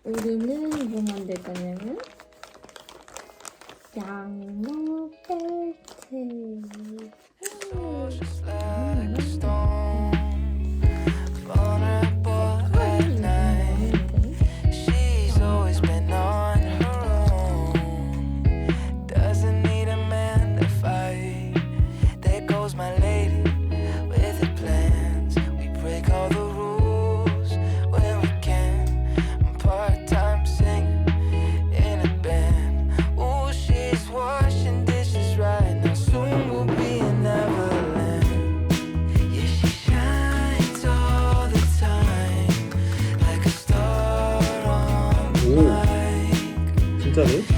우리는 뭐 만들 거냐면 양모펠트. 진짜네?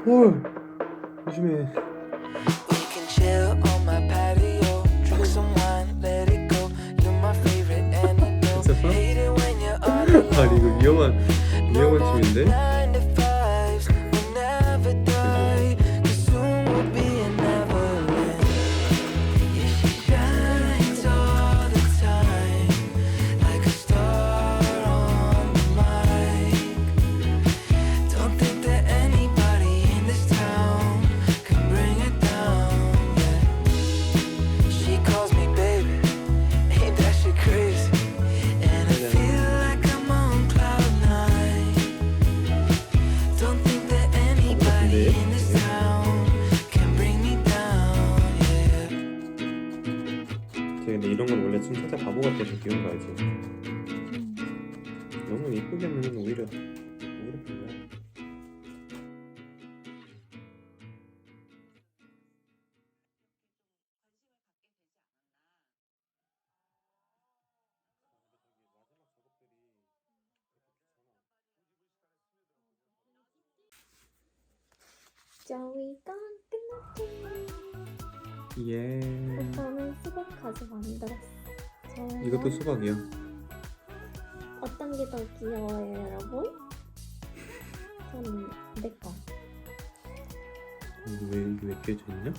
헐, 조심해. 아니 이거 위험한 춤인데? 근데 이런 건 원래 좀 살짝 바보 같아서 귀여운 거 알지? 너무 이쁘게 하면 오히려 별로야. 저희가 끝났죠. 예. 오빠는 수박 가서 만들었어. 저는 이것도 수박이야. 어떤 게 더 귀여워요, 여러분? 저는 내 거. 왜 껴져 있냐?